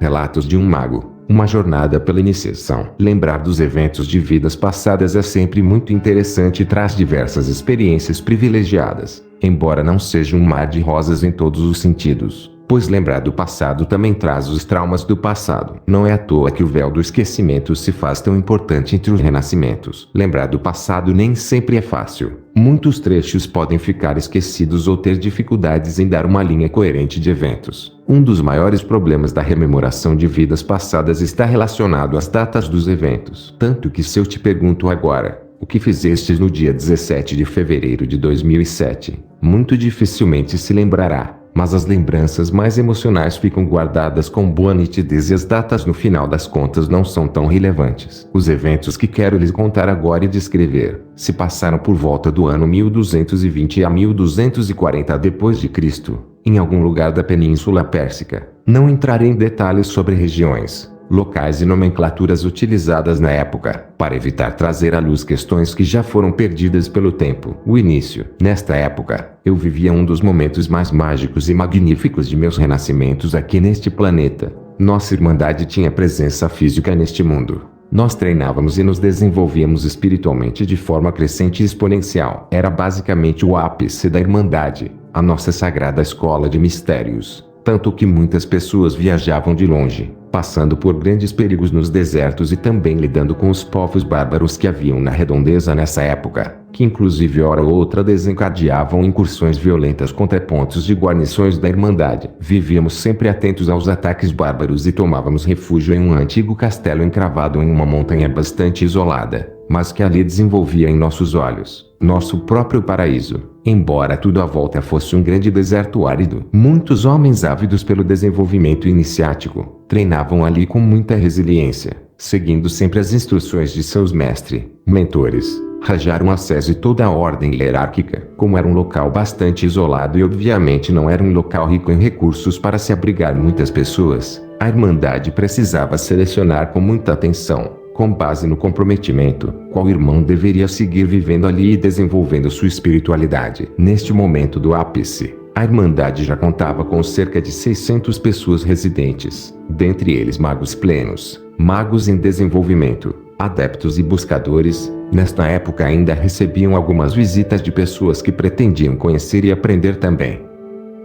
Relatos de um mago. Uma jornada pela iniciação. Lembrar dos eventos de vidas passadas é sempre muito interessante e traz diversas experiências privilegiadas, embora não seja um mar de rosas em todos os sentidos, pois lembrar do passado também traz os traumas do passado. Não é à toa que o véu do esquecimento se faz tão importante entre os renascimentos. Lembrar do passado nem sempre é fácil. Muitos trechos podem ficar esquecidos ou ter dificuldades em dar uma linha coerente de eventos. Um dos maiores problemas da rememoração de vidas passadas está relacionado às datas dos eventos. Tanto que se eu te pergunto agora, o que fizestes no dia 17 de fevereiro de 2007, muito dificilmente se lembrará. Mas as lembranças mais emocionais ficam guardadas com boa nitidez e as datas no final das contas não são tão relevantes. Os eventos que quero lhes contar agora e descrever se passaram por volta do ano 1220 a 1240 d.C., em algum lugar da Península Pérsica. Não entrarei em detalhes sobre regiões, locais e nomenclaturas utilizadas na época, para evitar trazer à luz questões que já foram perdidas pelo tempo. O início. Nesta época, eu vivia um dos momentos mais mágicos e magníficos de meus renascimentos aqui neste planeta. Nossa Irmandade tinha presença física neste mundo. Nós treinávamos e nos desenvolvíamos espiritualmente de forma crescente e exponencial. Era basicamente o ápice da Irmandade, a nossa sagrada escola de mistérios. Tanto que muitas pessoas viajavam de longe, passando por grandes perigos nos desertos e também lidando com os povos bárbaros que haviam na redondeza nessa época, que inclusive hora ou outra desencadeavam incursões violentas contra pontos de guarnições da Irmandade. Vivíamos sempre atentos aos ataques bárbaros e tomávamos refúgio em um antigo castelo encravado em uma montanha bastante isolada, mas que ali desenvolvia em nossos olhos nosso próprio paraíso. Embora tudo à volta fosse um grande deserto árido, muitos homens ávidos pelo desenvolvimento iniciático treinavam ali com muita resiliência, seguindo sempre as instruções de seus mentores. Rajaram acesso e toda a ordem hierárquica. Como era um local bastante isolado e obviamente não era um local rico em recursos para se abrigar muitas pessoas, a Irmandade precisava selecionar com muita atenção, com base no comprometimento, qual irmão deveria seguir vivendo ali e desenvolvendo sua espiritualidade. Neste momento do ápice, a Irmandade já contava com cerca de 600 pessoas residentes, dentre eles magos plenos, magos em desenvolvimento, adeptos e buscadores. Nesta época ainda recebiam algumas visitas de pessoas que pretendiam conhecer e aprender também.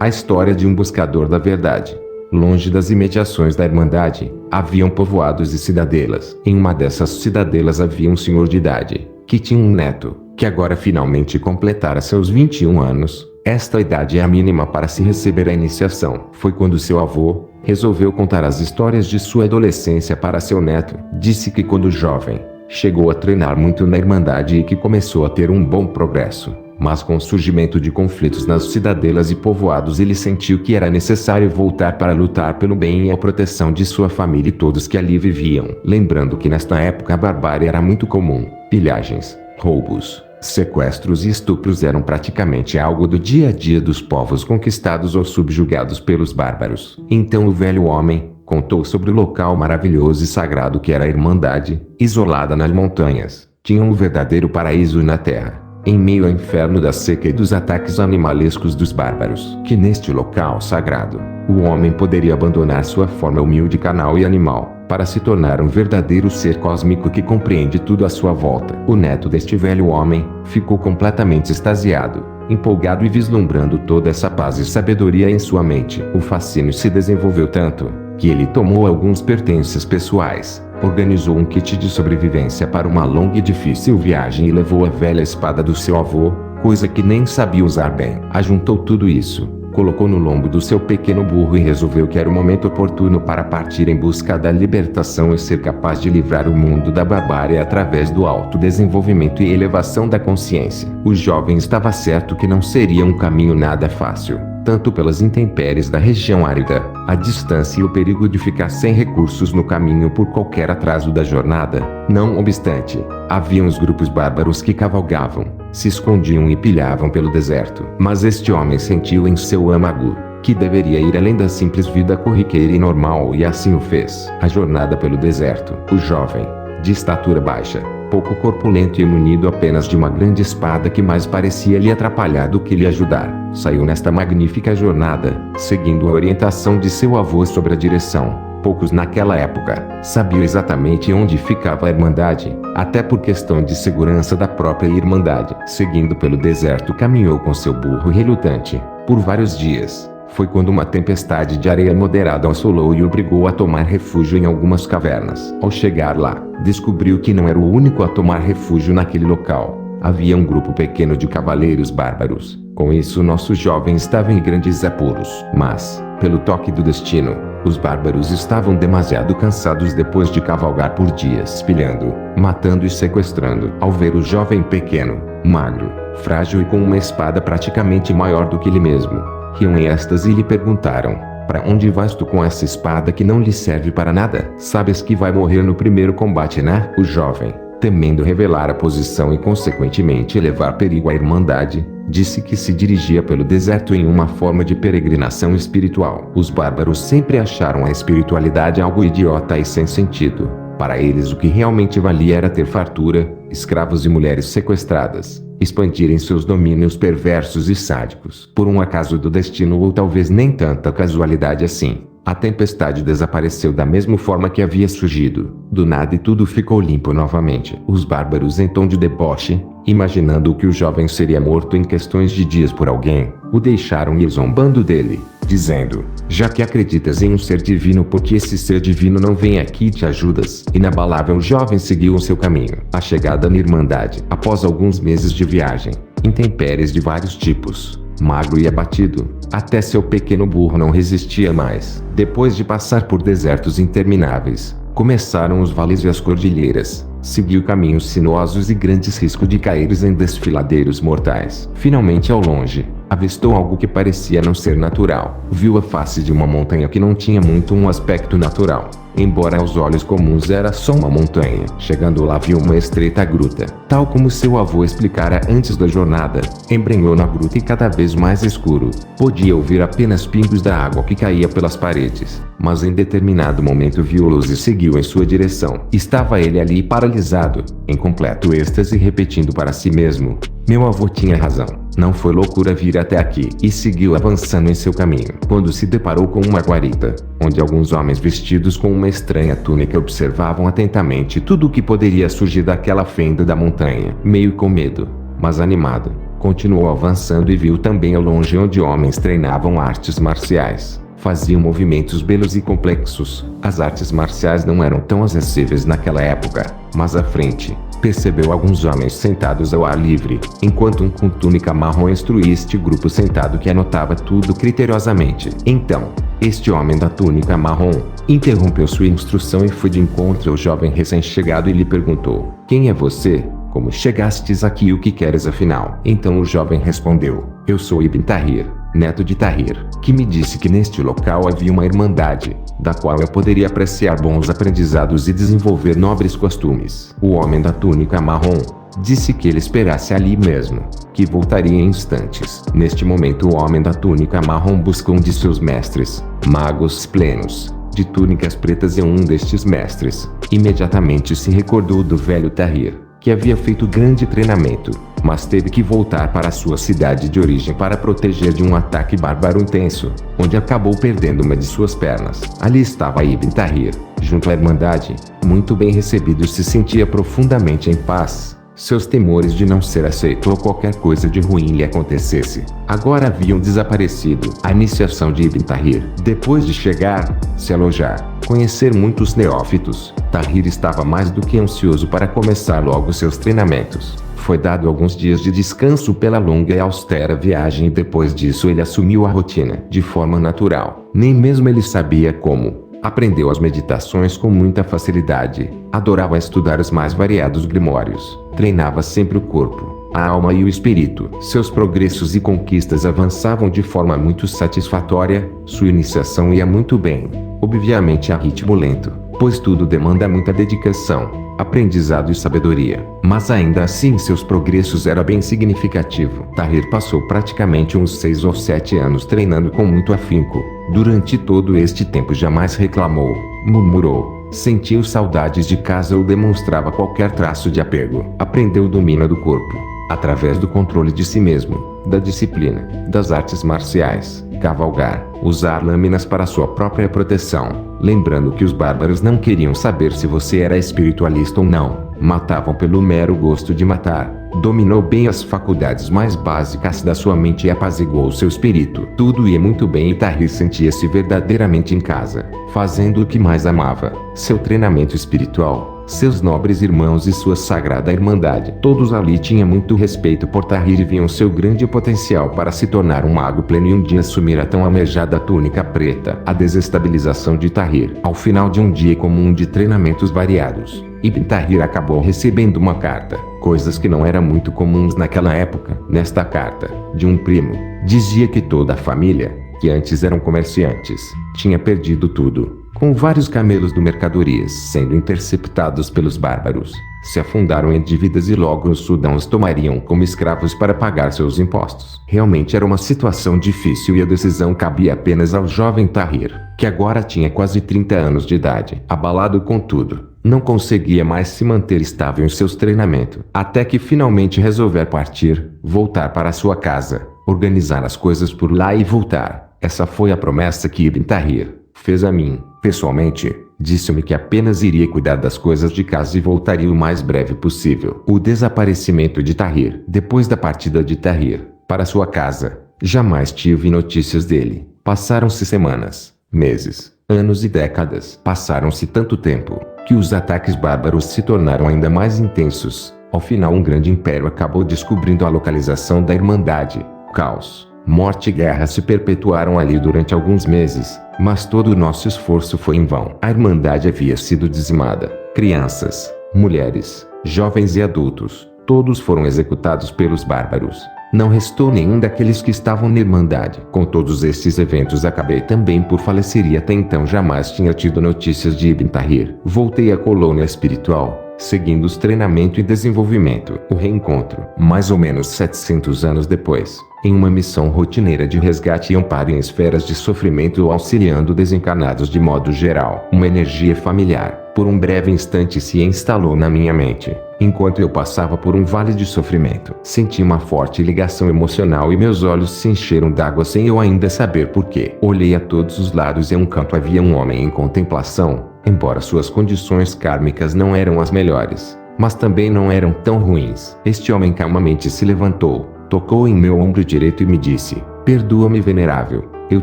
A história de um buscador da verdade. Longe das imediações da Irmandade, haviam povoados e cidadelas. Em uma dessas cidadelas havia um senhor de idade, que tinha um neto, que agora finalmente completara seus 21 anos. Esta idade é a mínima para se receber a iniciação. Foi quando seu avô resolveu contar as histórias de sua adolescência para seu neto. Disse que quando jovem, chegou a treinar muito na Irmandade e que começou a ter um bom progresso. Mas com o surgimento de conflitos nas cidadelas e povoados ele sentiu que era necessário voltar para lutar pelo bem e a proteção de sua família e todos que ali viviam. Lembrando que nesta época a barbárie era muito comum. Pilhagens, roubos, sequestros e estupros eram praticamente algo do dia a dia dos povos conquistados ou subjugados pelos bárbaros. Então o velho homem contou sobre o local maravilhoso e sagrado que era a Irmandade, isolada nas montanhas. Tinha um verdadeiro paraíso na terra, em meio ao inferno da seca e dos ataques animalescos dos bárbaros. Que neste local sagrado, o homem poderia abandonar sua forma humilde carnal e animal, para se tornar um verdadeiro ser cósmico que compreende tudo à sua volta. O neto deste velho homem ficou completamente extasiado, empolgado e vislumbrando toda essa paz e sabedoria em sua mente. O fascínio se desenvolveu tanto, que ele tomou alguns pertences pessoais, organizou um kit de sobrevivência para uma longa e difícil viagem e levou a velha espada do seu avô, coisa que nem sabia usar bem. Ajuntou tudo isso, colocou no lombo do seu pequeno burro e resolveu que era o momento oportuno para partir em busca da libertação e ser capaz de livrar o mundo da barbárie através do autodesenvolvimento e elevação da consciência. O jovem estava certo que não seria um caminho nada fácil, tanto pelas intempéries da região árida, a distância e o perigo de ficar sem recursos no caminho por qualquer atraso da jornada. Não obstante, haviam os grupos bárbaros que cavalgavam, se escondiam e pilhavam pelo deserto. Mas este homem sentiu em seu âmago que deveria ir além da simples vida corriqueira e normal e assim o fez. A jornada pelo deserto. O jovem, de estatura baixa, pouco corpulento e munido apenas de uma grande espada que mais parecia lhe atrapalhar do que lhe ajudar, saiu nesta magnífica jornada, seguindo a orientação de seu avô sobre a direção Poucos naquela época sabiam exatamente onde ficava a Irmandade, até por questão de segurança da própria Irmandade. Seguindo pelo deserto, caminhou com seu burro relutante por vários dias. Foi quando uma tempestade de areia moderada o assolou e o obrigou a tomar refúgio em algumas cavernas. Ao chegar lá, descobriu que não era o único a tomar refúgio naquele local. Havia um grupo pequeno de cavaleiros bárbaros. Com isso, nosso jovem estava em grandes apuros. Mas, pelo toque do destino, os bárbaros estavam demasiado cansados depois de cavalgar por dias pilhando, matando e sequestrando. Ao ver o jovem pequeno, magro, frágil e com uma espada praticamente maior do que ele mesmo, riam em êxtase e lhe perguntaram: "Para onde vais tu com essa espada que não lhe serve para nada? Sabes que vai morrer no primeiro combate, né?" O jovem, temendo revelar a posição e consequentemente levar perigo à Irmandade, disse que se dirigia pelo deserto em uma forma de peregrinação espiritual. Os bárbaros sempre acharam a espiritualidade algo idiota e sem sentido. Para eles o que realmente valia era ter fartura, escravos e mulheres sequestradas, expandirem seus domínios perversos e sádicos. Por um acaso do destino ou talvez nem tanta casualidade assim, a tempestade desapareceu da mesma forma que havia surgido, do nada, e tudo ficou limpo novamente. Os bárbaros, em tom de deboche, imaginando que o jovem seria morto em questões de dias por alguém, o deixaram ir zombando dele, dizendo: "Já que acreditas em um ser divino, por que esse ser divino não vem aqui e te ajudas?" Inabalável, o jovem seguiu o seu caminho. A chegada na Irmandade, após alguns meses de viagem, intempéries de vários tipos, magro e abatido, até seu pequeno burro não resistia mais. Depois de passar por desertos intermináveis, começaram os vales e as cordilheiras. Seguiu caminhos sinuosos e grandes riscos de cair em desfiladeiros mortais. Finalmente, ao longe, avistou algo que parecia não ser natural. Viu a face de uma montanha que não tinha muito um aspecto natural, embora aos olhos comuns era só uma montanha. Chegando lá, viu uma estreita gruta, tal como seu avô explicara antes da jornada. Embrenhou na gruta e cada vez mais escuro. Podia ouvir apenas pingos da água que caía pelas paredes, mas em determinado momento viu luz e seguiu em sua direção. Estava ele ali paralisado, em completo êxtase, repetindo para si mesmo: "Meu avô tinha razão. Não foi loucura vir até aqui." E seguiu avançando em seu caminho, quando se deparou com uma guarita, onde alguns homens vestidos com uma estranha túnica observavam atentamente tudo o que poderia surgir daquela fenda da montanha. Meio com medo, mas animado, continuou avançando e viu também ao longe onde homens treinavam artes marciais. Faziam movimentos belos e complexos. As artes marciais não eram tão acessíveis naquela época, mas à frente, percebeu alguns homens sentados ao ar livre, enquanto um com túnica marrom instruía este grupo sentado, que anotava tudo criteriosamente. Então, este homem da túnica marrom interrompeu sua instrução e foi de encontro ao jovem recém-chegado e lhe perguntou: "Quem é você? Como chegastes aqui e o que queres afinal?" Então o jovem respondeu: "Eu sou Ibn Tahir, neto de Tahir, que me disse que neste local havia uma irmandade, da qual eu poderia apreciar bons aprendizados e desenvolver nobres costumes." O homem da túnica marrom disse que ele esperasse ali mesmo, que voltaria em instantes. Neste momento, o homem da túnica marrom buscou um de seus mestres, magos plenos, de túnicas pretas, e um destes mestres imediatamente se recordou do velho Tahir, que havia feito grande treinamento, mas teve que voltar para sua cidade de origem para proteger de um ataque bárbaro intenso, onde acabou perdendo uma de suas pernas. Ali estava Ibn Tahir, junto à Irmandade, muito bem recebido, e se sentia profundamente em paz. Seus temores de não ser aceito ou qualquer coisa de ruim lhe acontecesse, agora haviam desaparecido. A iniciação de Ibn Tahir. Depois de chegar, se alojar, conhecer muitos neófitos, Tahir estava mais do que ansioso para começar logo seus treinamentos. Foi dado alguns dias de descanso pela longa e austera viagem, e depois disso ele assumiu a rotina de forma natural. Nem mesmo ele sabia como. Aprendeu as meditações com muita facilidade, adorava estudar os mais variados grimórios, treinava sempre o corpo, a alma e o espírito. Seus progressos e conquistas avançavam de forma muito satisfatória, sua iniciação ia muito bem, obviamente a ritmo lento, pois tudo demanda muita dedicação, aprendizado e sabedoria. Mas ainda assim seus progressos eram bem significativos. Tahir passou praticamente uns 6 ou 7 anos treinando com muito afinco. Durante todo este tempo jamais reclamou, murmurou, sentiu saudades de casa ou demonstrava qualquer traço de apego. Aprendeu o domínio do corpo, através do controle de si mesmo, da disciplina, das artes marciais, cavalgar, usar lâminas para sua própria proteção. Lembrando que os bárbaros não queriam saber se você era espiritualista ou não. Matavam pelo mero gosto de matar. Dominou bem as faculdades mais básicas da sua mente e apaziguou seu espírito. Tudo ia muito bem e Tahir sentia-se verdadeiramente em casa, fazendo o que mais amava: seu treinamento espiritual, seus nobres irmãos e sua sagrada irmandade. Todos ali tinham muito respeito por Tahir e viam seu grande potencial para se tornar um mago pleno e um dia assumir a tão almejada túnica preta. A desestabilização de Tahir. Ao final de um dia comum de treinamentos variados, Ibn Tahir acabou recebendo uma carta, coisas que não eram muito comuns naquela época. Nesta carta, de um primo, dizia que toda a família, que antes eram comerciantes, tinha perdido tudo, com vários camelos de mercadorias sendo interceptados pelos bárbaros. Se afundaram em dívidas e logo os Sudão os tomariam como escravos para pagar seus impostos. Realmente era uma situação difícil e a decisão cabia apenas ao jovem Tahir, que agora tinha quase 30 anos de idade. Abalado com tudo, não conseguia mais se manter estável em seus treinamentos, até que finalmente resolver partir, voltar para sua casa, organizar as coisas por lá e voltar. Essa foi a promessa que Ibn Tahir fez a mim. Pessoalmente, disse-me que apenas iria cuidar das coisas de casa e voltaria o mais breve possível. O desaparecimento de Tahir. Depois da partida de Tahir para sua casa, jamais tive notícias dele. Passaram-se semanas, meses, anos e décadas. Passaram-se tanto tempo que os ataques bárbaros se tornaram ainda mais intensos. Ao final, um grande império acabou descobrindo a localização da Irmandade. Caos, morte e guerra se perpetuaram ali durante alguns meses, mas todo o nosso esforço foi em vão. A Irmandade havia sido dizimada. Crianças, mulheres, jovens e adultos, todos foram executados pelos bárbaros. Não restou nenhum daqueles que estavam na Irmandade. Com todos estes eventos acabei também por falecer e até então jamais tinha tido notícias de Ibn Tahir. Voltei à colônia espiritual, seguindo os treinamento e desenvolvimento. O reencontro, mais ou menos 700 anos depois, em uma missão rotineira de resgate e amparo em esferas de sofrimento auxiliando desencarnados de modo geral. Uma energia familiar, por um breve instante se instalou na minha mente. Enquanto eu passava por um vale de sofrimento, senti uma forte ligação emocional e meus olhos se encheram d'água sem eu ainda saber porquê. Olhei a todos os lados e em um canto havia um homem em contemplação. Embora suas condições kármicas não eram as melhores, mas também não eram tão ruins. Este homem calmamente se levantou, tocou em meu ombro direito e me disse: "Perdoa-me, venerável. Eu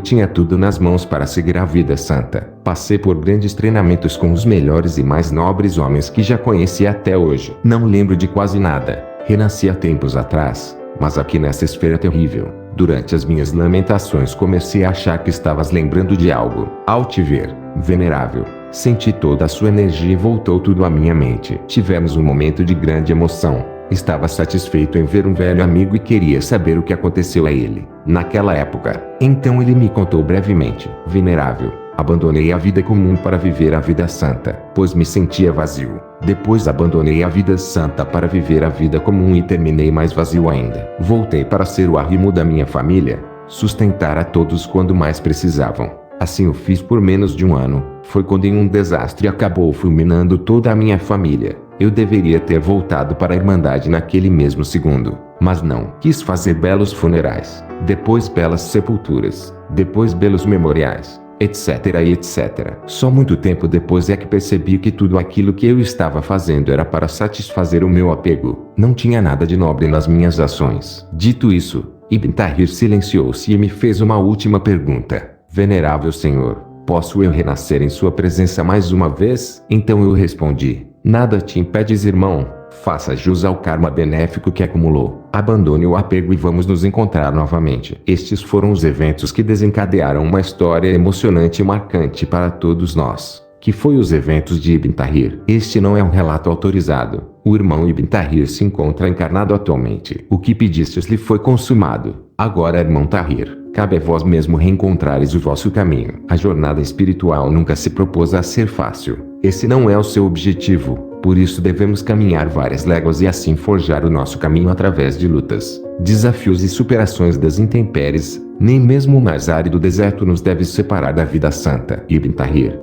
tinha tudo nas mãos para seguir a vida santa. Passei por grandes treinamentos com os melhores e mais nobres homens que já conheci até hoje. Não lembro de quase nada. Renasci há tempos atrás, mas aqui nessa esfera terrível. Durante as minhas lamentações comecei a achar que estavas lembrando de algo. Ao te ver, venerável, senti toda a sua energia e voltou tudo à minha mente. Tivemos um momento de grande emoção. Estava satisfeito em ver um velho amigo e queria saber o que aconteceu a ele naquela época. Então ele me contou brevemente: Venerável, abandonei a vida comum para viver a vida santa, pois me sentia vazio. Depois abandonei a vida santa para viver a vida comum e terminei mais vazio ainda. Voltei para ser o arrimo da minha família, sustentar a todos quando mais precisavam. Assim o fiz por menos de um ano. Foi quando em um desastre acabou fulminando toda a minha família. Eu deveria ter voltado para a Irmandade naquele mesmo segundo, mas não. Quis fazer belos funerais, depois belas sepulturas, depois belos memoriais, etc e etc. Só muito tempo depois é que percebi que tudo aquilo que eu estava fazendo era para satisfazer o meu apego. Não tinha nada de nobre nas minhas ações. Dito isso, Ibn Tahir silenciou-se e me fez uma última pergunta: Venerável Senhor, posso eu renascer em sua presença mais uma vez? Então eu respondi: Nada te impedes, irmão. Faça jus ao karma benéfico que acumulou. Abandone o apego e vamos nos encontrar novamente. Estes foram os eventos que desencadearam uma história emocionante e marcante para todos nós, que foi os eventos de Ibn Tahir. Este não é um relato autorizado. O irmão Ibn Tahir se encontra encarnado atualmente. O que pedistes lhe foi consumado. Agora, irmão Tahir, cabe a vós mesmo reencontrares o vosso caminho. A jornada espiritual nunca se propôs a ser fácil. Esse não é o seu objetivo. Por isso devemos caminhar várias léguas e assim forjar o nosso caminho através de lutas, desafios e superações das intempéries. Nem mesmo o mais árido deserto nos deve separar da vida santa. Ibn Tahir.